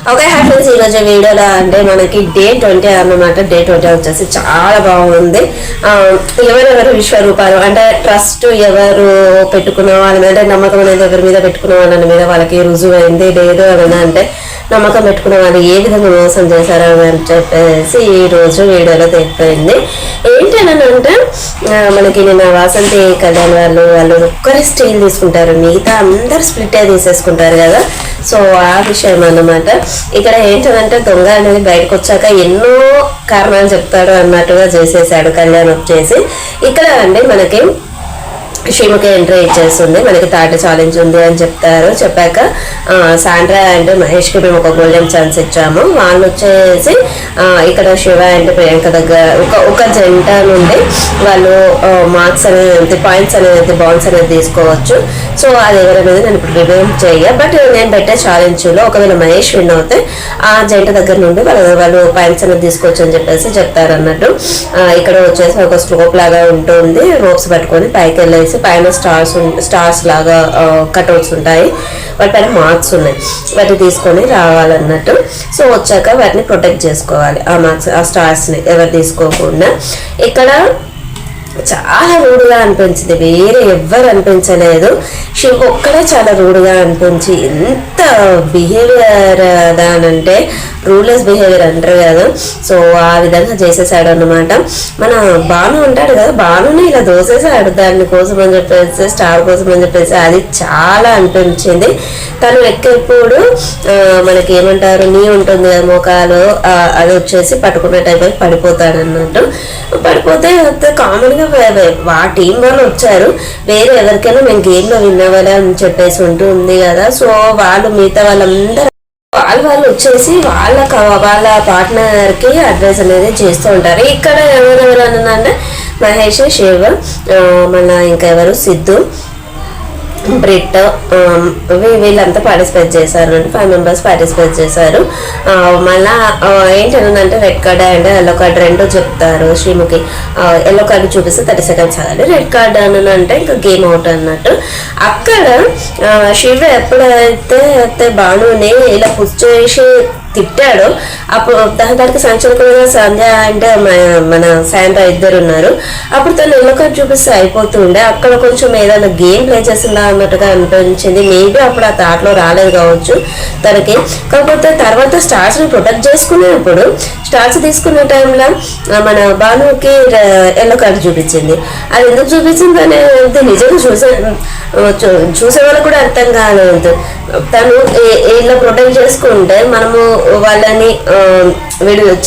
Okay hi friends, ఈరోజు వీడియోలో అంటే మనకి డే 20 అన్నమాట. డే 20 వచ్చేసి చాలా బాగుంది. ఎవరెవరు విశ్వరూపాలు అంటే ట్రస్ట్ ఎవరు పెట్టుకున్న వాళ్ళ మీద, అంటే నమ్మకం అనేది ఎవరి మీద పెట్టుకున్న వాళ్ళ మీద వాళ్ళకి రుజువు అయింది. లేదు అని అంటే నమ్మకం పెట్టుకున్న వాళ్ళు ఏ విధంగా మోసం చేశారు అని చెప్పేసి ఈ రోజు వీడియోలో తెలిపోయింది. ఏంటనంటే మనకి నిన్న వాసంతి కళ్యాణ్ వాళ్ళు ఒక్కరి స్టీల్ తీసుకుంటారు, మిగతా అందరు స్ప్లిట్ తీసేసుకుంటారు కదా. సో ఆ విషయం అన్నమాట. ఇక్కడ ఏంటంటే దొంగ అనేది బయటకు వచ్చాక ఎన్నో కారణాలు చెప్తాడు అన్నట్టుగా చేసేసాడు కళ్యాణ్ వచ్చేసి. ఇక్కడ అండి మనకి శ్రీముఖి ఎంట్రీ ఇచ్చేస్తుంది. మనకి థర్డ్ ఛాలెంజ్ ఉంది అని చెప్తారు. చెప్పాక సాండ్రా అండ్ మహేష్కి మేము ఒక గోల్డెన్ ఛాన్స్ ఇచ్చాము. వాళ్ళు వచ్చేసి ఇక్కడ శివ అండ్ ప్రియాంక దగ్గర ఒక జంట నుండి వాళ్ళు మార్క్స్ అనేది, పాయింట్స్ అనేది, బాండ్స్ అనేది తీసుకోవచ్చు. సో అది ఎవరనేది నేను ఇప్పుడు రివీల్ చేయ. బట్ నేను పెట్టే ఛాలెంజ్లో ఒకవేళ మహేష్ విన్ అవుతే ఆ జంట దగ్గర నుండి వాళ్ళు పాయింట్స్ అనేది తీసుకోవచ్చు అని చెప్పేసి చెప్తారు అన్నట్టు. ఇక్కడ వచ్చేసి ఒక స్లోప్ లాగా ఉంటుంది, రోప్స్ పట్టుకొని పైకి వెళ్ళేసి పైన స్టార్స్ లాగా కట్అవుట్స్ ఉంటాయి, వాటి పైన మార్క్స్ ఉన్నాయి, వాటిని తీసుకొని రావాలన్నట్టు. సో వచ్చాక వాటిని ప్రొటెక్ట్ చేసుకోవాలి, ఆ మార్క్స్ ఆ స్టార్స్ని ఎవరు తీసుకోకుండా. ఇక్కడ చాలా రూడ్గా అనిపించింది, వేరే ఎవ్వరు అనిపించలేదు. శివ ఒక్కడే చాలా రూడ్గా అనిపించి, ఎంత బిహేవియర్ దానంటే రూల్లెస్ బిహేవియర్ అంటారు కదా. సో ఆ విధంగా చేసేసాడు అన్నమాట. మన భాను ఉంటాడు కదా, భానుని ఇలా దోసేసాడు దాని కోసం అని చెప్పేసి, స్టార్ కోసం అని చెప్పేసి. అది చాలా అనిపించింది. తను ఎక్కప్పుడు మనకి ఏమంటారు, నీ ఉంటుంది కదా మోకాలు, అది వచ్చేసి పట్టుకున్న టైప్ అయి పడిపోతాడు అన్నట్టు. పడిపోతే కామన్గా ఆ టీం వాళ్ళు వచ్చారు, వేరే ఎవరికైనా మేము గేమ్లో విన్ అవ్వాలి అని చెప్పేసి ఉంటుంది కదా. సో వాళ్ళు మిగతా వాళ్ళందరూ వాళ్ళు వచ్చేసి వాళ్ళ పార్ట్నర్కి అడ్వైస్ అనేది చేస్తూ ఉంటారు. ఇక్కడ ఎవరెవరు అనంటే మహేష్, శివ, మన ఇంకా ఎవరు సిద్ధు, బ్రిట్, వీళ్ళంతా పార్టిసిపేట్ చేశారు. అంటే 5 మెంబర్స్ పార్టిసిపేట్ చేశారు. మళ్ళా ఏంటంటే red card and yellow card రెండు చెప్తారు. శ్రీముఖి ఎల్లో కార్డు చూపిస్తే 30 seconds ఆగాలి, రెడ్ కార్డ్ అని అంటే ఇంకా గేమ్ అవుట్ అన్నట్టు. అక్కడ శివ ఎప్పుడైతే భానుని ఇలా పుష్ చేసి తిట్టాడు, అప్పుడు దానికి సంచలనంగా సంధ్య అంటే మన శాండ్రా ఇద్దరు ఉన్నారు. అప్పుడు తను ఎల్లో కార్డ్ చూపిస్తే అయిపోతుండే. అక్కడ కొంచెం ఏదైనా గేమ్ ప్లే చేసిందా అన్నట్టుగా అనిపించింది. మేబీ అప్పుడు ఆ థాట్లో రాలేదు కావచ్చు తనకి. కాకపోతే తర్వాత స్టార్స్ని ప్రొటెక్ట్ చేసుకునేప్పుడు, స్టార్స్ తీసుకునే టైంలో మన భానుకి ఎల్లో కార్డు చూపించింది. అది ఎందుకు చూపించింది అనేది నిజంగా చూసే వాళ్ళకు కూడా అర్థం కాలేదు. తను ఇలా ప్రొటెక్ట్ చేసుకుంటే మనము వాళ్ళని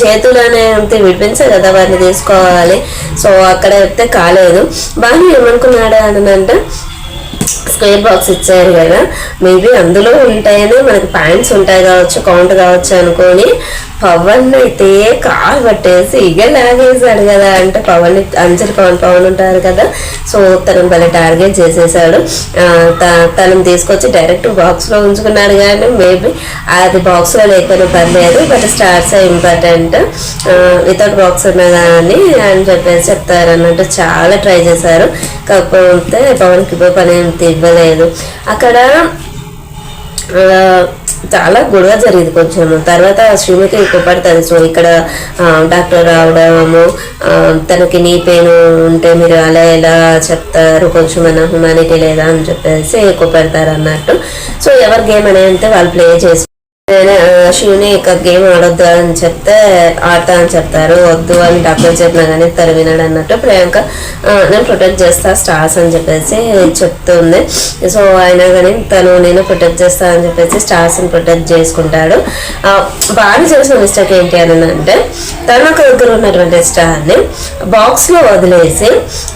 చేతులు అనేది విడిపించే కదా వారిని తీసుకోవాలి. సో అక్కడ అయితే కాలేదు. బాగా ఏమనుకున్నాడు అని అంటే స్క్వేర్ బాక్స్ ఇచ్చారు కదా, మేబీ అందులో ఉంటాయని మనకి పాయింట్స్ ఉంటాయి కావచ్చు, కౌంట్ కావచ్చు అనుకొని పవన్ అయితే కాలు పట్టేసి ఇక లాగేశాడు కదా. అంటే పవన్ అంజలి పవన్ ఉంటారు కదా, సో తనను భలే టార్గెట్ చేసేసాడు. తనను తీసుకొచ్చి డైరెక్ట్ బాక్స్లో ఉంచుకున్నాడు. కానీ మేబీ అది బాక్స్లో లేకపోయినా పర్లేదు, but stars important, without box ఉన్నా కానీ అని చెప్పేసి చెప్తారు అన్నట్టు. చాలా ట్రై చేశారు, కాకపోతే పవన్కి పని ఇవ్వలేదు. అక్కడ చాలా గొడవ జరిగింది కొంచెం. తర్వాత శ్రీముఖి కోపడుతుంది. సో ఇక్కడ డాక్టర్ రావడము, తనకి నీ పెయిన్ ఉంటే మీరు అలా ఎలా చెప్తారు, కొంచెం మన హ్యుమానిటీ లేదా అని చెప్పేసి కోపడతారు అన్నట్టు. సో ఎవరి గేమ్ అనేది వాళ్ళు ప్లే చేసి శివుని ఇక గేమ్ ఆడొద్దు అని చెప్తే ఆడతా అని చెప్తారు. వద్దు అని డాక్టర్ చెప్పినా కానీ తను వినడు అన్నట్టు. ప్రియాంక నేను ప్రొటెక్ట్ చేస్తా స్టార్స్ అని చెప్పేసి చెప్తుంది. సో అయినా కానీ నేను ప్రొటెక్ట్ చేస్తా అని చెప్పేసి స్టార్స్ని ప్రొటెక్ట్ చేసుకుంటాడు. బాగా చేసిన మిస్టేక్ ఏంటి అని అంటే తన దగ్గర ఉన్నటువంటి స్టార్ని బాక్స్లో వదిలేసి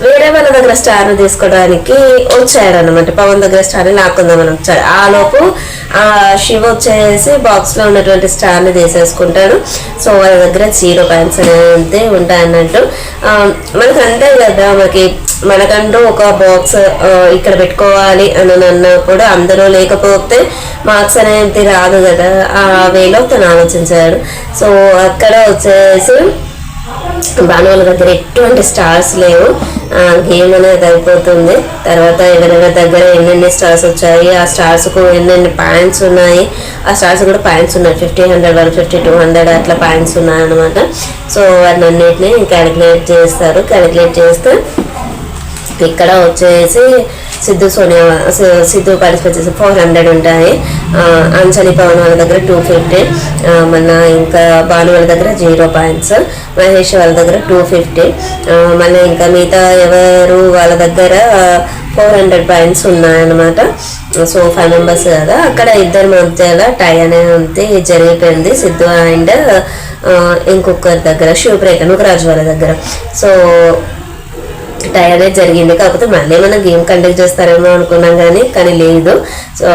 వేరే వాళ్ళ దగ్గర స్టార్ని తీసుకోవడానికి వచ్చారనమాట. పవన్ దగ్గర స్టార్ని లాక్కుందామని వచ్చాడు. ఆ లోపు శివ వచ్చేసి బాక్స్లో ఉన్నటువంటి స్టార్ని తీసేసుకుంటాడు. సో వాళ్ళ దగ్గర 0 points అనేది ఉంటాయన్నట్టు. మనకు అంతే కదా, మనకంటూ ఒక బాక్స్ ఇక్కడ పెట్టుకోవాలి అని అన్నప్పుడు అందులో లేకపోతే మార్క్స్ అనేది రాదు కదా. ఆ వేలో తను ఆలోచించాడు. సో అక్కడ వచ్చేసి బాను వాళ్ళ దగ్గర ఎటువంటి స్టార్స్ లేవు, గేమ్ అనేది అయిపోతుంది. తర్వాత ఎవరెవరి దగ్గర ఎన్నెన్ని స్టార్స్ వచ్చాయి, ఆ స్టార్స్కు ఎన్నెన్ని పాయింట్స్ ఉన్నాయి, ఆ స్టార్స్ కూడా పాయింట్స్ ఉన్నాయి, 50, 100, 150, 200 అట్లా పాయింట్స్ ఉన్నాయి అనమాట. సో వాటినన్నిటిని క్యాలిక్యులేట్ చేస్తారు. క్యాలిక్యులేట్ చేస్తే ఇక్కడ వచ్చేసి సిద్ధు పార్టిసిపేట్ చేసి 400 ఉంటాయి. అంజలి పవన్ వాళ్ళ దగ్గర 250, మన ఇంకా భాను వాళ్ళ దగ్గర 0 పాయింట్స్, మహేష్ వాళ్ళ దగ్గర 250, మళ్ళీ ఇంకా మిగతా ఎవరు వాళ్ళ దగ్గర 400 పాయింట్స్ ఉన్నాయన్నమాట. సో 5 మెంబర్స్ కదా, అక్కడ ఇద్దరి మధ్యలో టై అనేది జరిగిపోయింది సిద్ధు అండ్ ఇంకొకరి దగ్గర శివప్రేఖ నుకరాజు వాళ్ళ దగ్గర. సో టై అనేది జరిగింది. కాకపోతే మళ్ళీ ఏమైనా గేమ్ కండక్ట్ చేస్తారేమో అనుకున్నాం కానీ లేదు. సో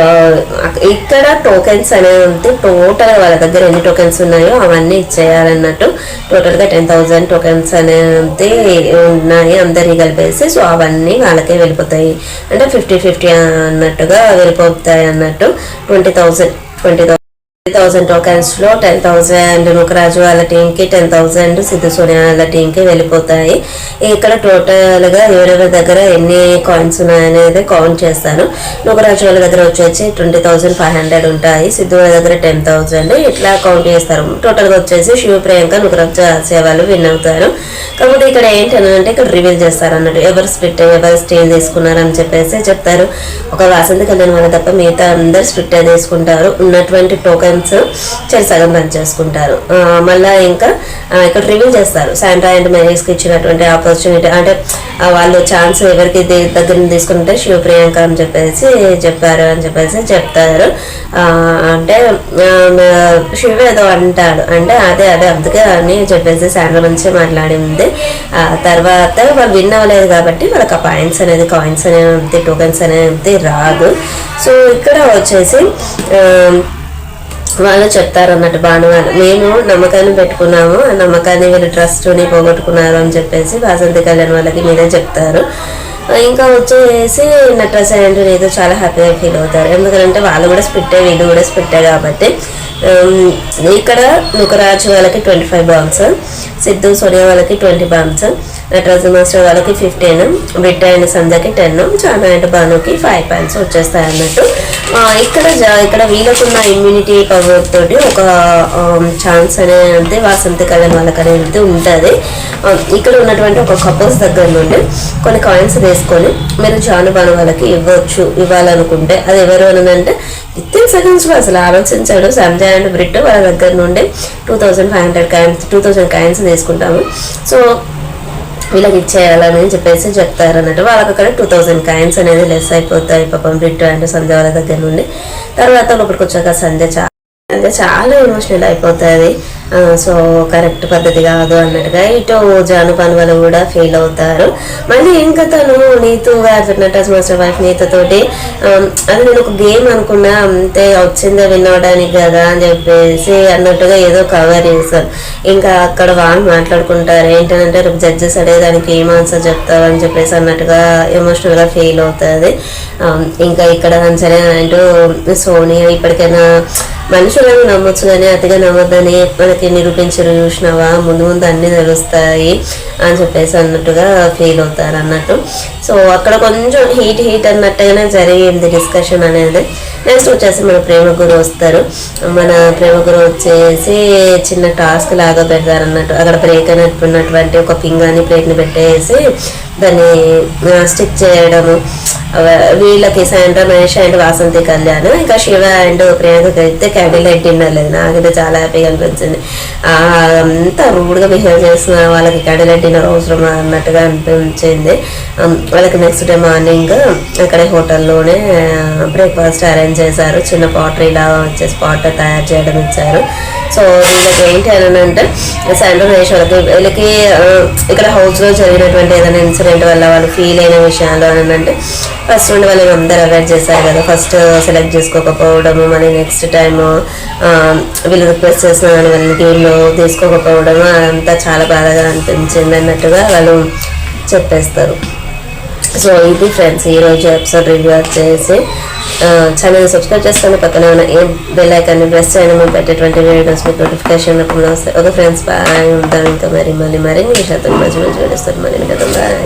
ఇక్కడ టోకెన్స్ అనేవి ఉంటే టోటల్ వాళ్ళ దగ్గర ఎన్ని టోకెన్స్ ఉన్నాయో అవన్నీ ఇచ్చేయాలన్నట్టు. టోటల్గా 10,000 టోకెన్స్ అనేది ఉన్నాయి అందరికి కలిపేసి. సో అవన్నీ వాళ్ళకే వెళ్ళిపోతాయి, అంటే 50-50 అన్నట్టుగా వెళ్ళిపోతాయి అన్నట్టు. 20,000 టోకెన్స్లో 10,000 నుకరాజు వాళ్ళ టీంకి, 10,000 సిద్ధు సోనియా వాళ్ళ టీంకి వెళ్ళిపోతాయి. ఇక్కడ టోటల్గా ఎవరెవరి దగ్గర ఎన్ని కాయిన్స్ ఉన్నాయనేది కౌంట్ చేస్తాను. నుకరాజు వాళ్ళ దగ్గర వచ్చేసి 20,500 ఉంటాయి, సిద్ధు వాళ్ళ దగ్గర 10,000 ఇట్లా కౌంట్ చేస్తారు. టోటల్గా వచ్చేసి శివ ప్రియాంక నుకరాజు ఆసియా వాళ్ళు విన్ అవుతారు. కాకపోతే ఇక్కడ ఏంటంటే ఇక్కడ రివీల్ చేస్తారు అన్నట్టు, ఎవరు స్ప్లిట్ ఎవరు స్టేజ్ తీసుకున్నారని చెప్పేసి చెప్తారు. ఒక వాసంతి కళ్యాణ్ వాళ్ళ తప్ప మిగతా అందరు స్ప్లిట్ తీసుకుంటారు. ఉన్నటువంటి టోకెన్స్ సగం పని చేసుకుంటారు. మళ్ళీ ఇంకా ఇక్కడ రివీల్ చేస్తారు శాండ్రా అండ్ మహేష్కి ఇచ్చినటువంటి ఆపర్చునిటీ, అంటే వాళ్ళు ఛాన్స్ ఎవరికి దగ్గర తీసుకుంటే శివ ప్రియాంక అని చెప్పేసి చెప్తారు. అంటే శివ ఏదో అంటాడు, అంటే అదే అందుకే అని చెప్పేసి శాండ్రా మంచిగా మాట్లాడింది. తర్వాత వాళ్ళు విన్ అవ్వలేదు కాబట్టి వాళ్ళకి ఆ పాయింట్స్ అనేది కాయిన్స్ అనేది టోకెన్స్ అనేది రాదు. సో ఇక్కడ వచ్చేసి వాళ్ళు చెప్తారు అన్నట్టు భాను వాళ్ళు, మేము నమ్మకాన్ని పెట్టుకున్నాము, ఆ నమ్మకాన్ని వీళ్ళు ట్రస్ట్ని పోగొట్టుకున్నారు అని చెప్పేసి వాసంతి కళ్యాణ్ వాళ్ళకి మీరే చెప్తారు. ఇంకా వచ్చేసి నటరాజ్ అండ్ ఏదో చాలా హ్యాపీగా ఫీల్ అవుతారు, ఎందుకంటే వాళ్ళు కూడా స్ప్లిట్టే వీళ్ళు కూడా స్ప్లిట్టే కాబట్టి. ఇక్కడ నుకరాజు వాళ్ళకి 25 బాంబ్స్, సిద్ధు సోనియా వాళ్ళకి 20 బాంబ్స్, నటరాజు మాస్టర్ వాళ్ళకి 15, బిడ్డ అండ్ సంధ్యకి 10, చానా అండ్ భానుకి 5 పాయింట్స్ వచ్చేస్తాయి అన్నట్టు. ఇక్కడ వీళ్ళకున్న ఇమ్యూనిటీ పవర్ తోటి ఒక ఛాన్స్ అనేది వాసంతి కళ్యాణ్ వాళ్ళకి అనేది ఉంటుంది. ఇక్కడ ఉన్నటువంటి ఒక కపుల్స్ దగ్గర నుండి కొన్ని కాయిన్స్ తీసుకొని మీరు జాను భాను వాళ్ళకి ఇవ్వాలనుకుంటే అది ఎవరు అని అంటే వితిన్ సెకండ్స్లో అసలు ఆలోచించాడు సంజయ్ అండ్ బ్రిట్ వాళ్ళ దగ్గర నుండి 2,000 కాయిన్స్ తీసుకుంటాము. సో వీళ్ళకి ఇచ్చేయాలని చెప్పేసి చెప్తారు అన్నట్టు. వాళ్ళకి అక్కడ 2,000 కాయిన్స్ అనేది లెస్ అయిపోతాయి పాపం బ్రిట్ అండ్ సంధ్య వాళ్ళ దగ్గర నుండి. తర్వాత లోపలికి వచ్చాక సంధ్య చాలా ఎమోషనల్ అయిపోతుంది. సో కరెక్ట్ పద్ధతి కాదు అన్నట్టుగా ఇటు జాను భాను వాళ్ళు కూడా ఫీల్ అవుతారు. మళ్ళీ ఇంకా తను నీతు గారు నటరాజ్ మాస్టర్ వైఫ్ నీతతోటి అది నేను ఒక గేమ్ అనుకున్నా, అంతే వచ్చిందే విన్ అవ్వడానికి కదా అని చెప్పేసి అన్నట్టుగా ఏదో కవర్ చేస్తారు. ఇంకా అక్కడ వాళ్ళు మాట్లాడుకుంటారు ఏంటంటే రేపు జడ్జెస్ అడేదానికి ఏం ఆన్సర్ చెప్తావు అని చెప్పేసి అన్నట్టుగా ఎమోషనల్గా ఫీల్ అవుతుంది. ఇంకా ఇక్కడ సరే అంటూ సోనియా ఇప్పటికైనా మనుషులను నమ్మొచ్చు కానీ అతిగా నమ్మొద్దని మనకి నిరూపించరు, చూసినావా ముందు అన్నీ తెలుస్తాయి అని చెప్పేసి అన్నట్టుగా ఫీల్ అవుతారు అన్నట్టు. సో అక్కడ కొంచెం హీట్ అన్నట్టుగానే జరిగింది డిస్కషన్ అనేది. నెక్స్ట్ వచ్చేసి మన ప్రేమ గురు వస్తారు. మన ప్రేమ గురు వచ్చేసి చిన్న టాస్క్ లాగా పెడతారు అన్నట్టు. అక్కడ బ్రేక్ ఉన్నటువంటి ఒక పింగాని ప్లేట్ని పెట్టేసి దాన్ని స్టిక్ చేయడము. వీళ్ళకి సాయంత్రం మహేష్ అండ్ వాసంతి కళ్యాణ్, ఇంకా శివ అండ్ ప్రియాంకకి అయితే క్యాండిల్ లైట్ డిన్నర్ లేదు. నాకైతే చాలా హ్యాపీగా అనిపించింది. అంతా రూడ్గా బిహేవ్ చేసిన వాళ్ళకి క్యాండిల్ లైట్ డిన్నర్ అవసరం అన్నట్టుగా అనిపించింది. వాళ్ళకి నెక్స్ట్ డే మార్నింగ్ అక్కడే హోటల్లోనే బ్రేక్ఫాస్ట్ అరేంజ్ చేశారు. చిన్న పాటరీలా వచ్చేసి పాట్ తయారు చేయడం ఇచ్చారు. సో వీళ్ళకి ఏంటి అని అంటే సాయంత్రం మహేష్ వీళ్ళకి ఇక్కడ హౌస్లో జరిగినటువంటి ఏదైనా ఇన్సిడెంట్ వల్ల వాళ్ళు ఫీల్ అయిన విషయాలు అని అంటే ఫస్ట్ నుండి వాళ్ళని అందరూ అవాయిడ్ చేశారు కదా, ఫస్ట్ సెలెక్ట్ చేసుకోకపోవడము, మళ్ళీ నెక్స్ట్ టైం వీళ్ళు రిక్వెస్ట్ చేసిన వాళ్ళని గేమ్లో తీసుకోకపోవడము, అదంతా చాలా బాధగా అనిపించింది అన్నట్టుగా వాళ్ళు చెప్పేస్తారు. సో ఇది ఫ్రెండ్స్ ఈరోజు ఎపిసోడ్ రివ్యూ వచ్చేసి. ఛానల్ సబ్స్క్రైబ్ చేసుకొని పక్కన ఉన్న ఏ బెల్ ఐకాన్ని ప్రెస్ చేయడం, మేము పెట్టేటువంటి వీడియోస్ మీకు నోటిఫికేషన్ రూపంలో వస్తాయి. Okay friends, bye. ఉంటాను ఇంకా మళ్ళీ మరిన్ని విషయాలతో మంచి వీడియోస్ మళ్ళీ బాయ్.